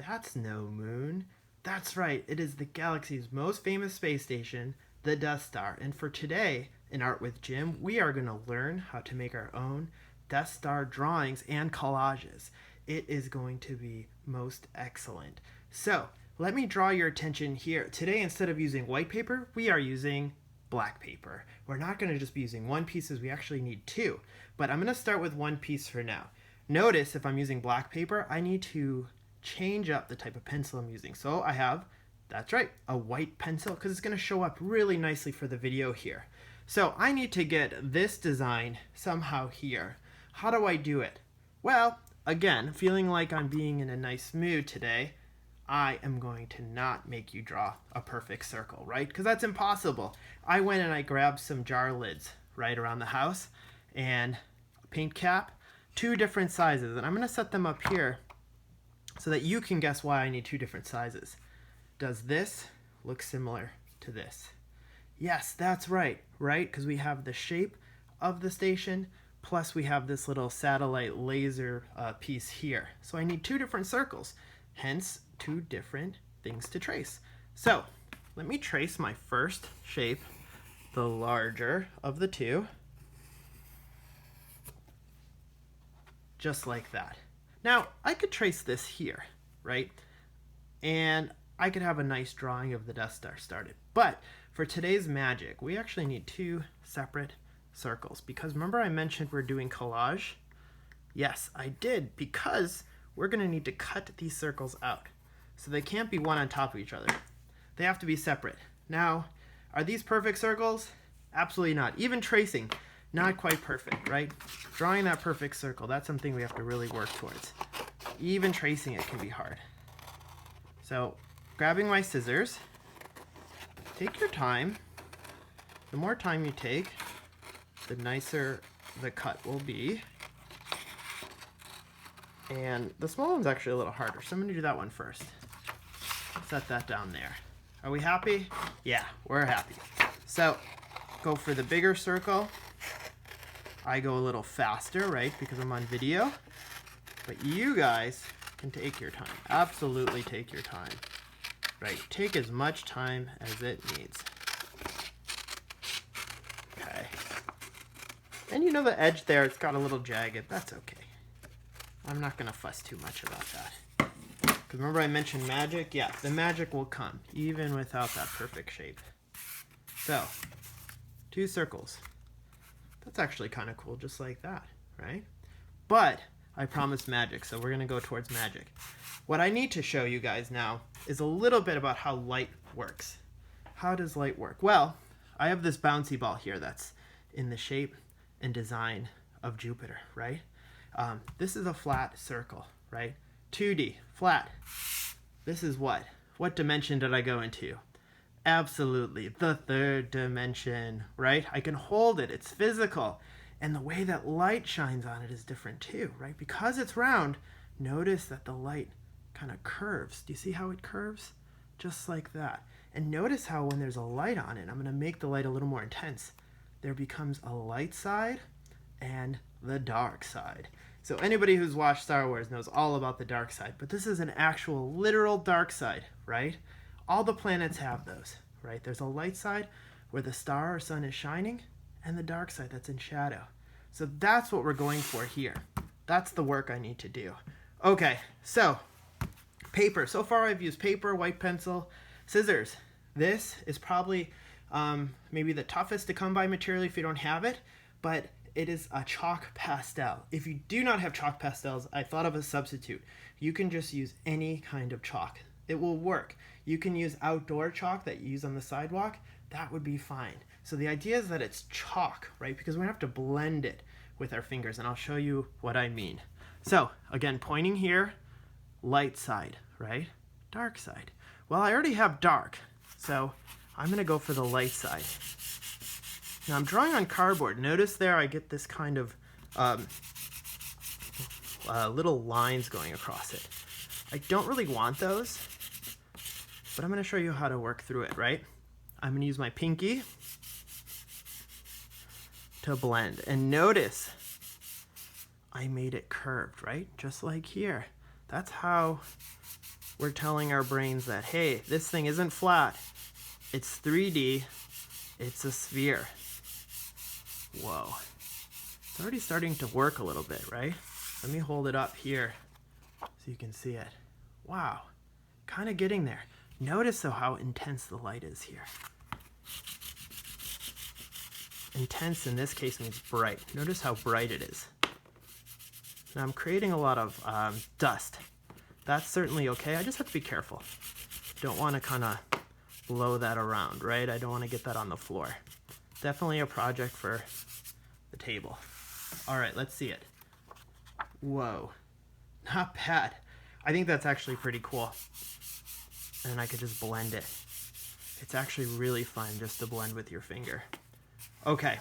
That's no moon. That's right, it is the galaxy's most famous space station, the Death Star. And for today, in Art with Jim, we are going to learn how to make our own Death Star drawings and collages. It is going to be most excellent. So, let me draw your attention here. Today, instead of using white paper, we are using black paper. We're not going to just be using one piece, as we actually need two. But I'm going to start with one piece for now. Notice if I'm using black paper, I need to change up the type of pencil I'm using. So I have, that's right, a white pencil, because it's going to show up really nicely for the video here. So I need to get this design somehow here. How do I do it? Well, again, feeling like I'm being in a nice mood today, I am going to not make you draw a perfect circle, right? Because that's impossible. I went and I grabbed some jar lids right around the house and a paint cap, two different sizes, and I'm going to set them up here so that you can guess why I need two different sizes. Does this look similar to this? Yes, that's right, right? Because we have the shape of the station, plus we have this little satellite laser piece here. So I need two different circles, hence two different things to trace. So let me trace my first shape, the larger of the two, just like that. Now, I could trace this here, right? And I could have a nice drawing of the Death Star started. But for today's magic, we actually need two separate circles. Because remember I mentioned we're doing collage? Yes, I did, because we're going to need to cut these circles out. So they can't be one on top of each other. They have to be separate. Now, are these perfect circles? Absolutely not. Even tracing, not quite perfect, right? Drawing that perfect circle, that's something we have to really work towards. Even tracing it can be hard. So, grabbing my scissors, take your time. The more time you take, the nicer the cut will be. And the small one's actually a little harder, so I'm going to do that one first. Set that down there. Are we happy? Yeah, we're happy. So, go for the bigger circle. I go a little faster, right, because I'm on video. But you guys can take your time. Absolutely take your time. Right, take as much time as it needs. Okay. And you know the edge there, it's got a little jagged. That's okay. I'm not going to fuss too much about that. Because remember I mentioned magic? Yeah, the magic will come, even without that perfect shape. So, two circles. That's actually kind of cool, just like that, right? But I promised magic, so we're going to go towards magic. What I need to show you guys now is a little bit about how light works. How does light work? Well, I have this bouncy ball here that's in the shape and design of Jupiter, right? This is a flat circle, right? 2D, flat. This is what? What dimension did I go into? Absolutely, the third dimension, right? I can hold it, it's physical. And the way that light shines on it is different too, right? Because it's round, notice that the light kind of curves. Do you see how it curves? Just like that. And notice how when there's a light on it, I'm gonna make the light a little more intense. There becomes a light side and the dark side. So anybody who's watched Star Wars knows all about the dark side, but this is an actual literal dark side, right? All the planets have those, right? There's a light side where the star or sun is shining, and the dark side that's in shadow. So that's what we're going for here. That's the work I need to do. Okay, so paper. So far I've used paper, white pencil, scissors. This is probably maybe the toughest to come by material if you don't have it, but it is a chalk pastel. If you do not have chalk pastels, I thought of a substitute. You can just use any kind of chalk. It will work. You can use outdoor chalk that you use on the sidewalk. That would be fine. So the idea is that it's chalk, right? Because we're gonna have to blend it with our fingers, and I'll show you what I mean. So again, pointing here, light side, right? Dark side. Well, I already have dark, so I'm gonna go for the light side. Now I'm drawing on cardboard. Notice there I get this kind of little lines going across it. I don't really want those, but I'm gonna show you how to work through it, right? I'm gonna use my pinky to blend. And notice I made it curved, right? Just like here. That's how we're telling our brains that, hey, this thing isn't flat. It's 3D. It's a sphere. Whoa. It's already starting to work a little bit, right? Let me hold it up here so you can see it. Wow. Kind of getting there. Notice though how intense the light is here. Intense in this case means bright. Notice how bright it is. Now I'm creating a lot of dust. That's certainly okay. I just have to be careful. Don't want to kind of blow that around, right? I don't want to get that on the floor. Definitely a project for the table. All right, let's see it. Whoa, not bad. I think that's actually pretty cool. And I could just blend it. It's actually really fun just to blend with your finger. Okay,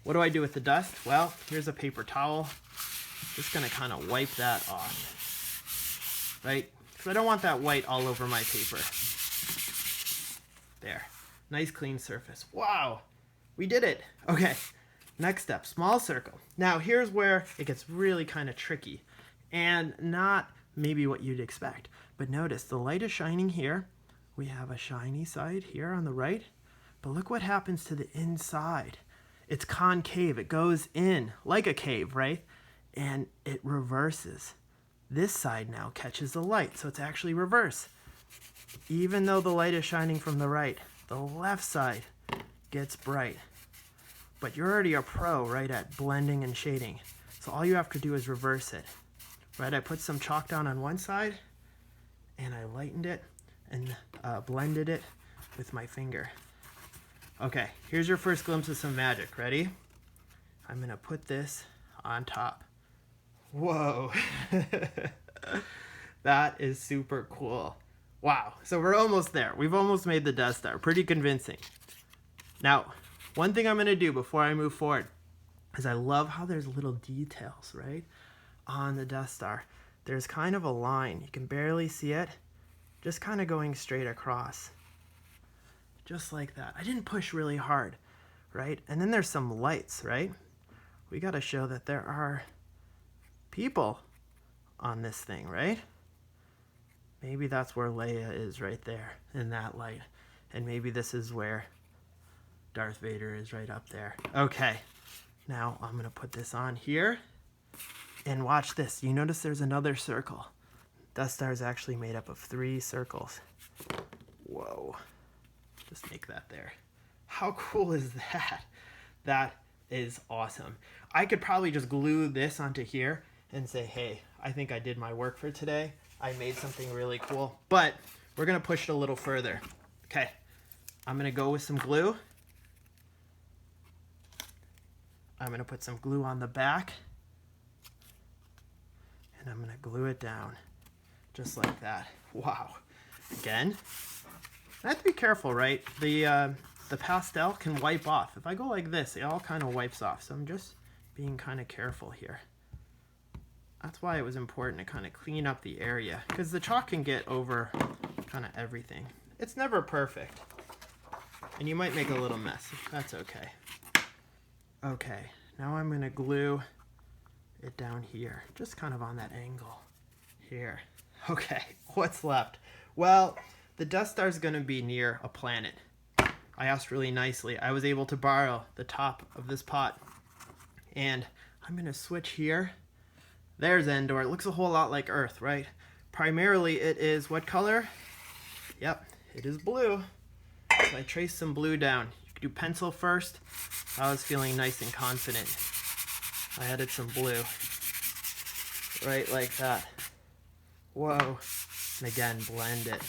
what do I do with the dust? Well, here's a paper towel. Just gonna kind of wipe that off, right? Because I don't want that white all over my paper. There, nice clean surface. Wow, we did it. Okay, next step, small circle. Now here's where it gets really kind of tricky and not maybe what you'd expect. But notice the light is shining here. We have a shiny side here on the right. But look what happens to the inside. It's concave. It goes in like a cave, right? And it reverses. This side now catches the light, so it's actually reverse. Even though the light is shining from the right, the left side gets bright. But you're already a pro, right, at blending and shading. So all you have to do is reverse it. Right, I put some chalk down on one side, and I lightened it and blended it with my finger. Okay, here's your first glimpse of some magic. Ready? I'm gonna put this on top. Whoa. That is super cool. Wow, so we're almost there. We've almost made the Death Star. Pretty convincing. Now, one thing I'm gonna do before I move forward is I love how there's little details, right? On the Death Star. There's kind of a line. You can barely see it. Just kind of going straight across. Just like that. I didn't push really hard, right? And then there's some lights, right? We got to show that there are people on this thing, right? Maybe that's where Leia is right there in that light. And maybe this is where Darth Vader is right up there. Okay, now I'm going to put this on here. And watch this. You notice there's another circle. Death Star is actually made up of 3 circles. Whoa. Just make that there. How cool is that? That is awesome. I could probably just glue this onto here and say, hey, I think I did my work for today. I made something really cool. But we're going to push it a little further. Okay. I'm going to go with some glue. I'm going to put some glue on the back. And I'm going to glue it down. Just like that. Wow. Again. I have to be careful, right? The pastel can wipe off. If I go like this, it all kind of wipes off. So I'm just being kind of careful here. That's why it was important to kind of clean up the area, because the chalk can get over kind of everything. It's never perfect. And you might make a little mess. That's okay. Okay, now I'm going to glue it down here, just kind of on that angle here. Okay, what's left? Well, the Death Star is going to be near a planet. I asked really nicely. I was able to borrow the top of this pot. And I'm going to switch here. There's Endor. It looks a whole lot like Earth, right? Primarily it is what color? Yep, it is blue. So I traced some blue down. You could do pencil first. I was feeling nice and confident. I added some blue. Right like that. Whoa. And again, blend it.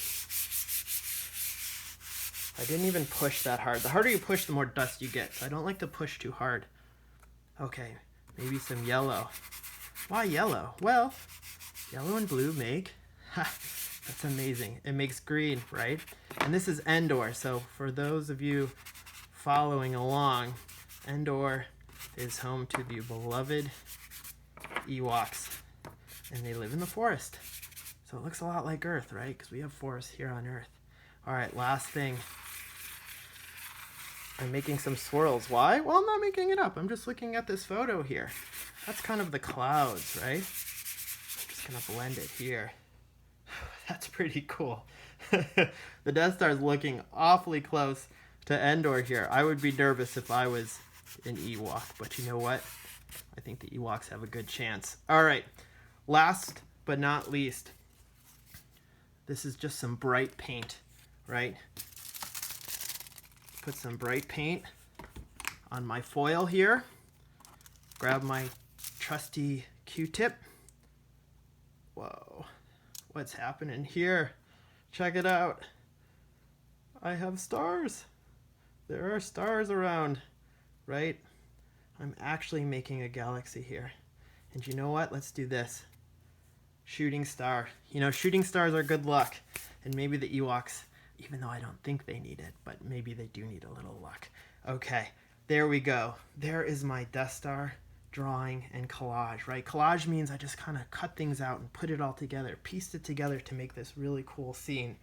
I didn't even push that hard. The harder you push, the more dust you get. So I don't like to push too hard. Okay, maybe some yellow. Why yellow? Well, yellow and blue make... That's amazing. It makes green, right? And this is Endor. So for those of you following along, Endor is home to the beloved Ewoks. And they live in the forest. So it looks a lot like Earth, right? Because we have forests here on Earth. All right, last thing. I'm making some swirls. Why? Well, I'm not making it up. I'm just looking at this photo here. That's kind of the clouds, right? Just just gonna blend it here. That's pretty cool. The Death Star is looking awfully close to Endor here. I would be nervous if I was an Ewok, but you know what? I think the Ewoks have a good chance. All right, last but not least, this is just some bright paint, right? Put some bright paint on my foil here. Grab my trusty Q-tip. Whoa, what's happening here? Check it out. I have stars. There are stars around, right? I'm actually making a galaxy here. And you know what? Let's do this. Shooting star. You know, shooting stars are good luck. And maybe the Ewoks, even though I don't think they need it, but maybe they do need a little luck. Okay, there we go. There is my Death Star drawing and collage, right? Collage means I just kind of cut things out and put it all together, pieced it together to make this really cool scene.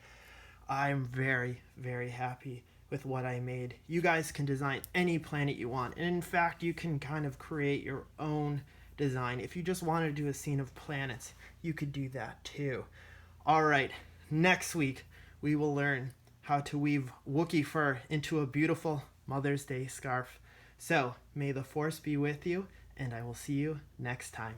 I'm very, very happy with what I made. You guys can design any planet you want. And in fact, you can kind of create your own design. If you just want to do a scene of planets, you could do that too. All right, next week, we will learn how to weave Wookiee fur into a beautiful Mother's Day scarf. So, may the Force be with you, and I will see you next time.